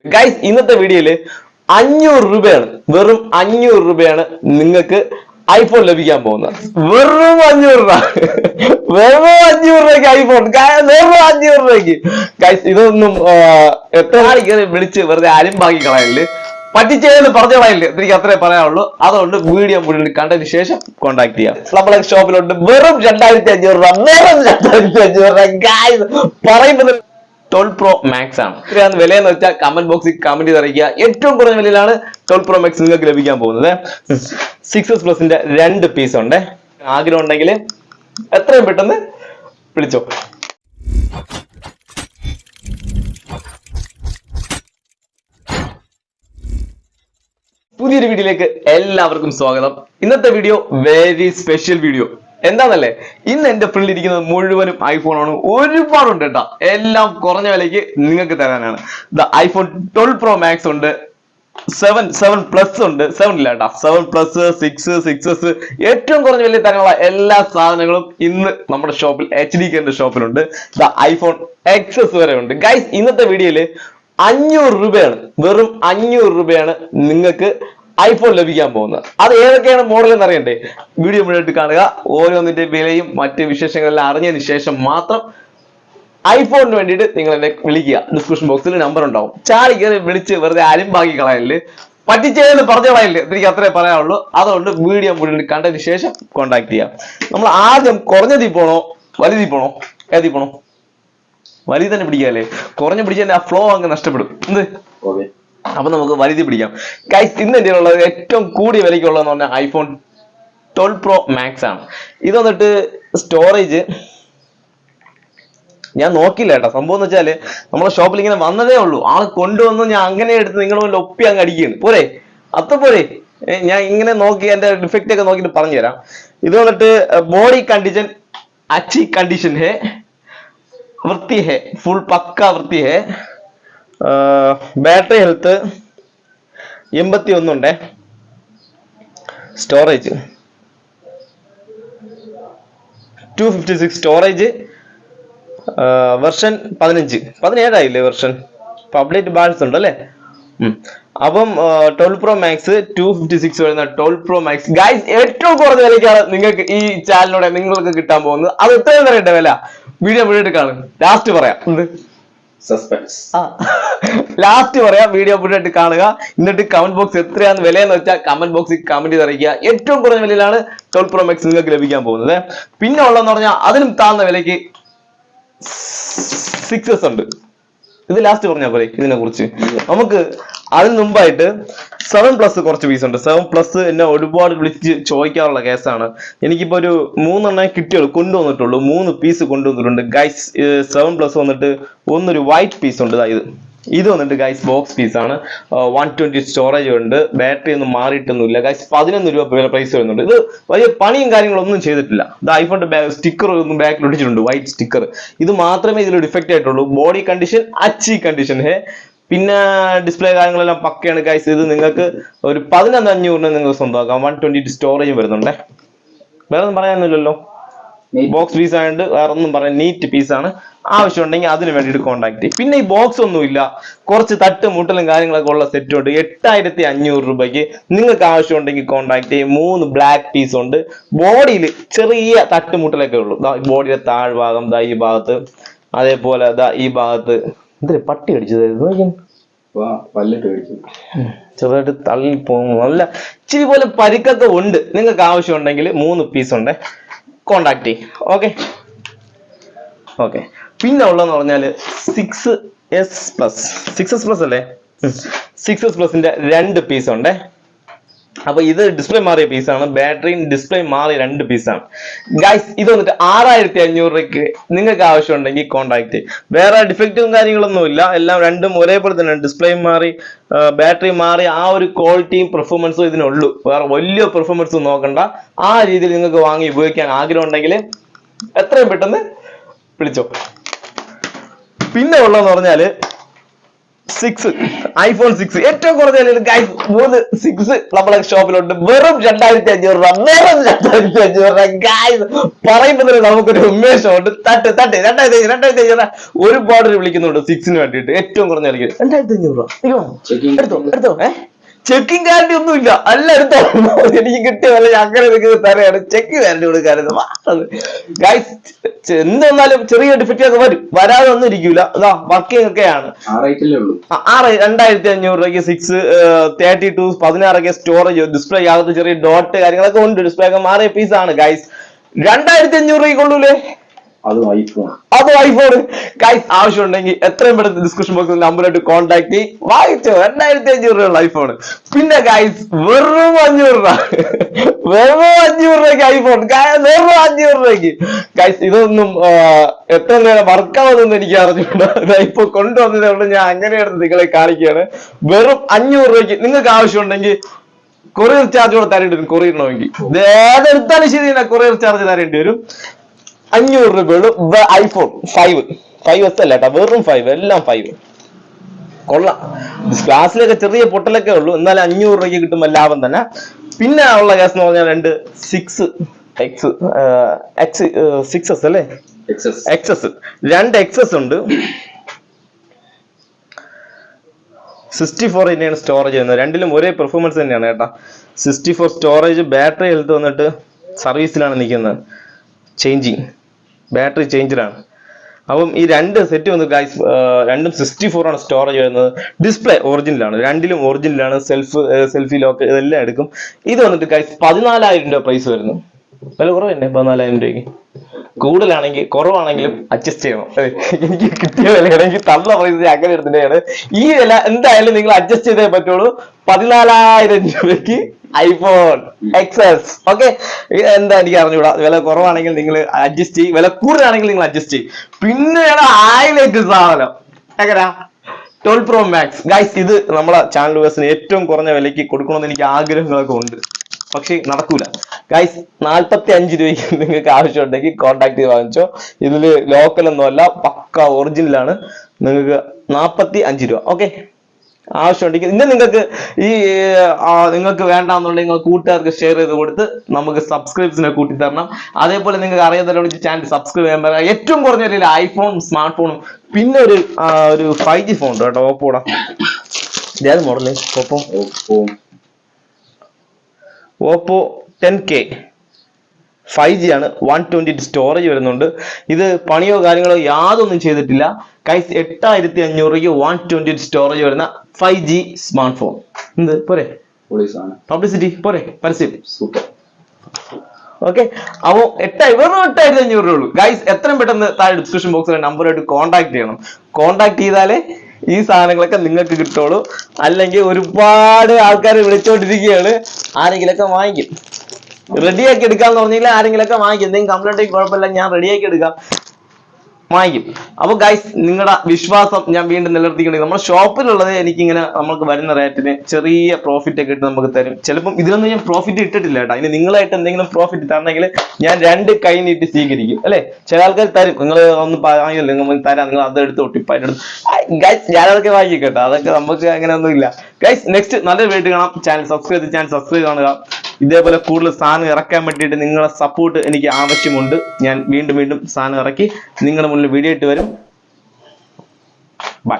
Guys ഇന്നത്തെ വീഡിയോയില് 500 രൂപയാണ്, വെറും 500 രൂപയാണ് നിങ്ങൾക്ക് ഐഫോൺ ലഭിക്കാൻ പോകുന്നത്. വെറും 500 രൂപ, വെറും 500 രൂപയ്ക്ക് ഐഫോൺ, വെറും 500 രൂപയ്ക്ക്. ഗൈസ് ഇതൊന്നും എത്ര ആളിക്കറി വിളിച്ച് വെറുതെ അലിമ്പാക്കി കളയല്, പറ്റിച്ചേന്ന് പറഞ്ഞു കളയല്, എനിക്ക് അത്രേ പറയാനുള്ളൂ. അതുകൊണ്ട് വീഡിയോ മുഴുവൻ കണ്ടതിന് ശേഷം കോൺടാക്ട് ചെയ്യാം. നമ്മളെ ഷോപ്പിലുണ്ട് വെറും 2500 രൂപ, വെറും 2500 രൂപ. ഗൈസ് പറയുമ്പോൾ 12 Pro Max ആണ്. എത്രയാണ് വിലയെന്ന് വെച്ചാൽ കമന്റ് ബോക്സിൽ കമന്റ് ചെയ്ത് അറിയിക്കുക. ഏറ്റവും കുറഞ്ഞ വിലയിലാണ് 12 Pro Max നിങ്ങൾക്ക് ലഭിക്കാൻ പോകുന്നത്. 6s Plusന്റെ 2 പീസ് ഉണ്ട്. ആഗ്രഹം ഉണ്ടെങ്കിൽ എത്രയും പെട്ടെന്ന് വിളിച്ചോ. പുതിയൊരു വീഡിയോയിലേക്ക് എല്ലാവർക്കും സ്വാഗതം. ഇന്നത്തെ വീഡിയോ വെരി സ്പെഷ്യൽ വീഡിയോ. എന്താന്നല്ലേ, ഇന്ന് എന്റെ ഫ്രണ്ടിൽ ഇരിക്കുന്നത് മുഴുവനും ഐഫോണാണ്. ഒരുപാടുണ്ട് കേട്ടോ, എല്ലാം കുറഞ്ഞ വിലയ്ക്ക് നിങ്ങൾക്ക് തരാനാണ്. ഐഫോൺ 12 Pro Max ഉണ്ട്, 7 Plus ഉണ്ട്, 7 ഇല്ല കേട്ടോ, 7 Plus, 6s, ഏറ്റവും കുറഞ്ഞ വിലയിൽ തരാനുള്ള എല്ലാ സാധനങ്ങളും ഇന്ന് നമ്മുടെ ഷോപ്പിൽ HDKന്റെ ഷോപ്പിലുണ്ട്. ഐഫോൺ XS വരെ ഉണ്ട്. ഗൈസ് ഇന്നത്തെ വീഡിയോയില് 500 രൂപയാണ്, വെറും 500 രൂപയാണ് നിങ്ങൾക്ക് ഐഫോൺ ലഭിക്കാൻ പോകുന്നത്. അത് ഏതൊക്കെയാണ് മോഡൽ എന്ന് അറിയണ്ടേ? വീഡിയോ മുഴുവൻ കാണുക. ഓരോന്നിന്റെ വിലയും മറ്റ് വിശേഷങ്ങളെല്ലാം അറിഞ്ഞതിന് ശേഷം മാത്രം ഐഫോണിന് വേണ്ടിയിട്ട് നിങ്ങൾ എന്നെ വിളിക്കുക. ഡിസ്ക്രിപ്ഷൻ ബോക്സിൽ നമ്പർ ഉണ്ടാവും. ചാടി കയറി വിളിച്ച് വെറുതെ അലിമ്പാക്കി കളയല്, പറ്റിച്ചേന്ന് പറഞ്ഞു കളയല്, എനിക്ക് അത്രേ പറയാനുള്ളൂ. അതുകൊണ്ട് വീഡിയോ മുഴുവൻ കണ്ടതിന് ശേഷം കോൺടാക്ട് ചെയ്യാം. നമ്മൾ ആദ്യം കുറഞ്ഞതിൽ പോണോ വലുതിൽ പോണോ? ഏതിൽ പോണോ? വലിയ തന്നെ പിടിക്കാല്ലേ, കുറഞ്ഞ പിടിച്ചാൽ ആ ഫ്ലോ അങ്ങ് നഷ്ടപ്പെടും. എന്ത് അപ്പൊ നമുക്ക് വലുതി പിടിക്കാം. ഗൈസ് ഇന്ന് എന്റെ ഉള്ളത് ഏറ്റവും കൂടിയ വിലയ്ക്കുള്ളതെന്ന് പറഞ്ഞാൽ ഐഫോൺ 12 Pro Max ആണ്. ഇത് വന്നിട്ട് സ്റ്റോറേജ് ഞാൻ നോക്കില്ല കേട്ടോ. സംഭവം എന്ന് വെച്ചാല് നമ്മളെ ഷോപ്പിൽ ഇങ്ങനെ വന്നതേ ഉള്ളൂ, ആള് കൊണ്ടുവന്നു, ഞാൻ അങ്ങനെ എടുത്ത് നിങ്ങളെ ഒപ്പി അങ്ങ് അടിക്കുകയാണ്. പോരെ, അത്ര പോരെ. ഞാൻ ഇങ്ങനെ നോക്കി എന്റെ ഡിഫക്റ്റ് ഒക്കെ നോക്കിയിട്ട് പറഞ്ഞു തരാം. ഇത് വന്നിട്ട് ബോഡി കണ്ടീഷൻ अच्छी कंडीशन है, वृत्ति है, फुल पक्का वृत्ति है. बैटरी हेल्थ 81 ഉണ്ട്. Storage 256 storage. വെർഷൻ 17 ആയില്ലേ വെർഷൻ? അപ്ഡേറ്റ് ബാലൻസ് ഉണ്ട് അല്ലേ? അപ്പം 12 Pro Max 256 വരുന്ന 12 Pro Max ഗൈസ് ഏറ്റവും കുറഞ്ഞ വിലയ്ക്കാണ് നിങ്ങൾക്ക് ഈ ചാനലിലൂടെ നിങ്ങൾക്ക് കിട്ടാൻ പോകുന്നത്. അത് എത്രയും പറയട്ടെ വില, വീഡിയോ മുഴുവൻ കാണും, ലാസ്റ്റ് പറയാം. സസ്പെൻസ് ലാസ്റ്റ് പറയാം. വീഡിയോ മുഴുവൻ കാണുക. എന്നിട്ട് കമന്റ് ബോക്സ് എത്രയാണ് വിലയെന്ന് വെച്ചാൽ കമന്റ് ബോക്സിൽ കമന്റ് ചെയ്ത് അറിയിക്കുക. ഏറ്റവും കുറഞ്ഞ വിലയിലാണ് 12 Pro Max നിങ്ങൾക്ക് ലഭിക്കാൻ പോകുന്നത്. പിന്നെ ഉള്ളതെന്ന് പറഞ്ഞാൽ അതിനും താഴ്ന്ന വിലയ്ക്ക് 6s ഉണ്ട്. ഇത് ലാസ്റ്റ് പറഞ്ഞാൽ പോലെ ഇതിനെ കുറിച്ച്. നമുക്ക് അതിന് മുമ്പായിട്ട് 7 Plus കുറച്ച് പീസ് ഉണ്ട്. 7 Plus എന്നെ ഒരുപാട് വിളിച്ച് ചോദിക്കാറുള്ള കേസാണ്. എനിക്കിപ്പോ ഒരു 3 എണ്ണം കിട്ടിയുള്ളൂ, കൊണ്ടുവന്നിട്ടുള്ളൂ. 3 പീസ് കൊണ്ടുവന്നിട്ടുണ്ട് ഗൈസ്. 7 Plus വന്നിട്ട് ഒന്നൊരു വൈറ്റ് പീസ് ഉണ്ട്. ഇത് വന്നിട്ട് ഗൈസ് ബോക്സ് പീസ് ആണ്. 120 സ്റ്റോറേജ് ഉണ്ട്. ബാറ്ററി ഒന്നും മാറിയിട്ടൊന്നുമില്ല ഗൈസ്. 11 രൂപ പ്രൈസ് വരുന്നുണ്ട്. ഇത് വലിയ പണിയും കാര്യങ്ങളൊന്നും ചെയ്തിട്ടില്ല. ഇത് ഐഫോണിന്റെ സ്റ്റിക്കർ ഒന്നും ബാക്കിൽ ഒട്ടിച്ചിട്ടുണ്ട്, വൈറ്റ് സ്റ്റിക്കർ. ഇത് മാത്രമേ ഇതിൽ ഡിഫക്റ്റ് ആയിട്ടുള്ളൂ. ബോഡി കണ്ടീഷൻ അച്ചി കണ്ടീഷൻ ഹേ. പിന്നെ ഡിസ്പ്ലേ കാര്യങ്ങളെല്ലാം പക്കയാണ് ഗൈസ്. ഇത് നിങ്ങൾക്ക് ഒരു 11,500 നിങ്ങൾക്ക് സ്വന്തമാക്കാം. 120 സ്റ്റോറേജ് വരുന്നുണ്ട്. വേറെ ഒന്നും പറയാനൊന്നുമില്ലല്ലോ. ബോക്സ് പീസ് ആയതുകൊണ്ട് വേറെ ഒന്നും പറയാൻ, നീറ്റ് പീസാണ്. ആവശ്യമുണ്ടെങ്കിൽ അതിന് വേണ്ടിയിട്ട് കോൺടാക്ട് ചെയ്യും. പിന്നെ ഈ ബോക്സ് ഒന്നുമില്ല, കുറച്ച് തട്ട് മുട്ടലും കാര്യങ്ങളൊക്കെ ഉള്ള സെറ്റ് ഉണ്ട്. 8500 രൂപയ്ക്ക് നിങ്ങൾക്ക് ആവശ്യമുണ്ടെങ്കിൽ കോൺടാക്ട് ചെയ്യും. 3 ബ്ലാക്ക് പീസ് ഉണ്ട്. ബോഡിയിൽ ചെറിയ തട്ടുമുട്ടലൊക്കെ ഉള്ളൂ. ബോഡിയുടെ താഴ്ഭാഗം ഈ ഭാഗത്ത്, അതേപോലെ ഈ ഭാഗത്ത് എന്തൊരു പട്ടി അടിച്ചതായിരുന്നു, ചെറുതായിട്ട് തള്ളി പോകുന്നു. നല്ല ഇച്ചിരി പോലെ പരിക്കൊക്കെ ഉണ്ട്. നിങ്ങൾക്ക് ആവശ്യമുണ്ടെങ്കിൽ 3 പീസ് ഉണ്ട്, കോണ്ടാക്ട് ചെയ്യും. ഓക്കെ. പിന്നെ ഉള്ളതെന്ന് പറഞ്ഞാല് 6s Plus അല്ലേ? 6s Plusന്റെ 2 പീസ് ഉണ്ട്. അപ്പൊ ഇത് ഡിസ്പ്ലേ മാറിയ പീസാണ്. ബാറ്ററിയും ഡിസ്പ്ലേ മാറിയ 2 പീസാണ് ഗൈസ്. ഇത് വന്നിട്ട് 6500 രൂപയ്ക്ക് നിങ്ങൾക്ക് ആവശ്യമുണ്ടെങ്കിൽ കോൺടാക്ട് ചെയ്യും. വേറെ ഡിഫക്റ്റും കാര്യങ്ങളൊന്നും ഇല്ല. എല്ലാം രണ്ടും ഒരേപോലെ തന്നെ. ഡിസ്പ്ലേ മാറി, ബാറ്ററി മാറി, ആ ഒരു ക്വാളിറ്റിയും പെർഫോമൻസും ഇതിനുള്ളൂ. വേറെ വലിയ പെർഫോമൻസ് നോക്കണ്ട. ആ രീതിയിൽ നിങ്ങൾക്ക് വാങ്ങി ഉപയോഗിക്കാൻ ആഗ്രഹം ഉണ്ടെങ്കിൽ എത്രയും പെട്ടെന്ന് വിളിച്ചോ. പിന്നെ ഉള്ളതെന്ന് പറഞ്ഞാല് 6 iPhone 6 ഏറ്റവും കുറഞ്ഞ വിലയിൽ ഗൈസ് 3 6 നമ്മളെ ഷോപ്പിലുണ്ട്. വെറും 2500 രൂപ, വെറും 2500 രൂപ ഗൈസ്. പറയുമ്പോൾ തന്നെ നമുക്കൊരു ഉന്മേഷമുണ്ട്. തട്ട് 2500 രൂപ ഒരുപാട് വിളിക്കുന്നുണ്ട് 6 വേണ്ടിയിട്ട്. ഏറ്റവും കുറഞ്ഞ വിലയ്ക്ക് 2500 രൂപ. എടുത്തോ ചെക്കിംഗ് ഗ്യാരണ്ടി ഒന്നും ഇല്ല. അല്ല എടുത്തോ, എനിക്ക് കിട്ടിയ വില അങ്ങനെ നിങ്ങൾക്ക് തരാണ്. ചെക്ക് ഗ്യാരണ്ടി കൊടുക്കാറുണ്ട് ഗൈസ്. എന്തെന്നാലും ചെറിയ ഡിഫക്റ്റ് ഒക്കെ വരും, വരാതെ ഒന്നും ഇരിക്കൂല. അതാ വർക്കിംഗ് ഒക്കെയാണ്. 2500 രൂപയ്ക്ക് 6 32 16 സ്റ്റോറേജ്, ഡിസ്പ്ലേ അകത്ത് ചെറിയ ഡോട്ട് കാര്യങ്ങളൊക്കെ ഉണ്ട്. ഡിസ്പ്ലേ ഒക്കെ മാറിയ പീസാണ് ഗൈസ്. 2500 രൂപയ്ക്ക് കൊള്ളൂലേ? അതും ഐഫോൺ ഗൈസ്. ആവശ്യമുണ്ടെങ്കിൽ എത്രയും പെട്ടെന്ന് ഡിസ്ക്രിപ്ഷൻ ബോക്സിൽ നമ്പറായിട്ട് കോൺടാക്ട് ചെയ്യും, വാങ്ങിച്ചോ. 2500 രൂപയുള്ള ഐഫോൺ. പിന്നെ ഗൈസ് വെറും 500 രൂപ, വെറും 500 രൂപയ്ക്ക് ഐഫോൺ, വെറും 500 രൂപയ്ക്ക് ഗൈസ്. ഇതൊന്നും എത്ര നേരം വർക്കാവുന്നൊന്നും എനിക്ക് അറിഞ്ഞൂടാ. ഇപ്പൊ കൊണ്ടുവന്നതേ ഉള്ളൂ, ഞാൻ അങ്ങനെയാണ് നിങ്ങളെ കാണിക്കുകയാണ്. വെറും 500 രൂപയ്ക്ക് നിങ്ങൾക്ക് ആവശ്യമുണ്ടെങ്കിൽ കൊറിയർ ചാർജ് കൂടെ തരേണ്ടി വരും. കൊറിയറിനെങ്കിൽ ഏതെടുത്താലും ശരി തന്നെ കൊറിയർ ചാർജ് തരേണ്ടി വരും. 500 രൂപയുള്ളൂ ഐഫോൺ 5s അല്ല കേട്ടോ, വെറും 5, എല്ലാം 5 കൊള്ളാം. ഗ്ലാസ്സിലൊക്കെ ചെറിയ പൊട്ടലൊക്കെ ഉള്ളൂ, എന്നാലും 500 രൂപയ്ക്ക് കിട്ടുമ്പോൾ ലാഭം തന്നെ. പിന്നെ ഉള്ള കേസ് എന്ന് പറഞ്ഞാൽ 2 6s അല്ലേ, XS 2 XS ഉണ്ട്. 64 തന്നെയാണ് സ്റ്റോറേജ് ചെയ്യുന്നത്. രണ്ടിലും ഒരേ പെർഫോമൻസ് തന്നെയാണ് കേട്ടോ. 64 സ്റ്റോറേജ്. ബാറ്ററി ഹെൽത്ത് വന്നിട്ട് സർവീസിലാണ് നിൽക്കുന്നത്, ചേഞ്ചിങ് ബാറ്ററി ചേഞ്ചിലാണ്. അപ്പം ഈ 2 സെറ്റ് വന്ന് ഗൈസ് രണ്ടും 64 ആണ് സ്റ്റോറേജ് വരുന്നത്. ഡിസ്പ്ലേ ഒറിജിനലാണ്, രണ്ടിലും ഒറിജിനലാണ്. സെൽഫി ലോക്ക് ഇതെല്ലാം എടുക്കും. ഇത് വന്നിട്ട് ഗൈസ് 14,000 രൂപ പ്രൈസ് വരുന്നു. വില കുറവല്ലേ 14,000 രൂപയ്ക്ക്? കൂടുതലാണെങ്കിൽ കുറവാണെങ്കിലും അഡ്ജസ്റ്റ് ചെയ്യണം. എനിക്ക് കിട്ടിയ വിലയാണെങ്കിൽ തള്ള പ്രൈസ് അങ്ങനെ എടുത്തിട്ടാണ്. ഈ വില എന്തായാലും നിങ്ങൾ അഡ്ജസ്റ്റ് ചെയ്തേ പറ്റുള്ളൂ. 14,000 രൂപയ്ക്ക് ഐഫോൺ XS. ഓക്കെ, എന്താ എനിക്ക് അറിഞ്ഞൂടാ. വില കുറവാണെങ്കിൽ നിങ്ങൾ അഡ്ജസ്റ്റ് ചെയ്യും, വില കൂടുതലാണെങ്കിൽ നിങ്ങൾ അഡ്ജസ്റ്റ് ചെയ്യും. പിന്നെയാണ് ഹൈലൈറ്റ് സാധനം എങ്ങനെയാ 12 Pro Max ഗൈസ്. ഇത് നമ്മളെ ചാനൽ വ്യൂവേഴ്സിന് ഏറ്റവും കുറഞ്ഞ വിലയ്ക്ക് കൊടുക്കണമെന്ന് എനിക്ക് ആഗ്രഹങ്ങളൊക്കെ ഉണ്ട്, പക്ഷെ നടക്കൂല ഗൈസ്. 45 രൂപയ്ക്ക് നിങ്ങൾക്ക് ആവശ്യമുണ്ടെങ്കിൽ കോൺടാക്ട് ചെയ്ത് വാങ്ങിച്ചോ. ഇതില് ലോക്കൽ ഒന്നും അല്ല, പക്ക ഒറിജിനലാണ്. നിങ്ങൾക്ക് 45 രൂപ. ഓക്കെ, ആവശ്യമുണ്ടെങ്കിൽ ഇന്ന് നിങ്ങൾക്ക് ഈ നിങ്ങൾക്ക് വേണ്ടാന്നുണ്ടെങ്കിൽ നിങ്ങൾ കൂട്ടുകാർക്ക് ഷെയർ ചെയ്ത് കൊടുത്ത് നമുക്ക് സബ്സ്ക്രൈബ്സിനെ കൂട്ടി തരണം. അതേപോലെ നിങ്ങൾക്ക് അറിയാത്തവരോട് ചാനൽ സബ്സ്ക്രൈബ് ചെയ്യാൻ പറയാം. ഏറ്റവും കുറഞ്ഞ വിലയിൽ ഐഫോൺ സ്മാർട്ട് ഫോണും പിന്നെ ഒരു 5G ഫോൺ ഉണ്ട് കേട്ടോ, ഓപ്പോടാ. ഏത് മോഡല്? ഓപ്പോ 10K 5G ആണ്. 128 സ്റ്റോറേജ് വരുന്നുണ്ട്. ഇത് പണിയോ കാര്യങ്ങളോ യാതൊന്നും ചെയ്തിട്ടില്ല ഗൈസ്. 8,500 രൂപയ്ക്ക് 128 സ്റ്റോറേജ് വരുന്ന 5G സ്മാർട്ട് ഫോൺ. എന്ത് പോരെ, പബ്ലിസിറ്റി പോരെ, പരസ്യം സൂപ്പർ. ഓക്കെ, അപ്പോ വെറും 8,500 രൂപ ഉള്ളൂ ഗൈസ്. എത്രയും പെട്ടെന്ന് താഴെ ഡിസ്ക്രിപ്ഷൻ ബോക്സിലെ നമ്പറായിട്ട് കോൺടാക്ട് ചെയ്യണം. കോൺടാക്ട് ചെയ്താലേ ഈ സാധനങ്ങളൊക്കെ നിങ്ങൾക്ക് കിട്ടുള്ളൂ. അല്ലെങ്കിൽ ഒരുപാട് ആൾക്കാർ വിളിച്ചോണ്ടിരിക്കുകയാണ്, ആരെങ്കിലൊക്കെ വാങ്ങിക്കും. റെഡിയാക്കി എടുക്കാന്ന് പറഞ്ഞാൽ ആരെങ്കിലൊക്കെ വാങ്ങിക്കും. എന്തെങ്കിലും കംപ്ലൈന്റ് കുഴപ്പമില്ല, ഞാൻ റെഡിയാക്കി എടുക്കാം, വാങ്ങിക്കും. അപ്പൊ ഗൈസ് നിങ്ങളുടെ വിശ്വാസം ഞാൻ വീണ്ടും നിലനിർത്തിക്കൊണ്ടിരിക്കും. നമ്മുടെ ഷോപ്പിലുള്ളത് എനിക്കിങ്ങനെ നമുക്ക് വരുന്ന റേറ്റിന് ചെറിയ പ്രോഫിറ്റ് ഒക്കെ ഇട്ട് നമുക്ക് തരും. ചിലപ്പം ഇതിലൊന്നും ഞാൻ പ്രോഫിറ്റ് ഇട്ടിട്ടില്ല കേട്ടോ. ഇനി നിങ്ങളായിട്ട് എന്തെങ്കിലും പ്രോഫിറ്റ് തരണമെങ്കിൽ ഞാൻ 2 കൈ നീട്ടി സ്വീകരിക്കും അല്ലെ. ചില ആൾക്കാർ തരും, നിങ്ങൾ ഒന്ന് വാങ്ങിയല്ലോ നിങ്ങൾ തരാം, നിങ്ങൾ അതെടുത്ത് ഒട്ടിപ്പായിട്ട് ഗൈസ് ഞാനതൊക്കെ വാങ്ങിക്കും കേട്ടോ. അതൊക്കെ നമുക്ക് അങ്ങനെ ഒന്നും ഇല്ല ഗൈസ്. നെക്സ്റ്റ് നല്ലൊരു വീഡിയോ കാണാം. ചാനൽ സബ്സ്ക്രൈബ് കാണുക. ഇതേപോലെ കൂടുതൽ സാധനം ഇറക്കാൻ വേണ്ടിയിട്ട് നിങ്ങളുടെ സപ്പോർട്ട് എനിക്ക് ആവശ്യമുണ്ട്. ഞാൻ വീണ്ടും സാധനം ഇറക്കി നിങ്ങളുടെ മുന്നിൽ വീഡിയോ ഇട്ട് വരും. ബൈ.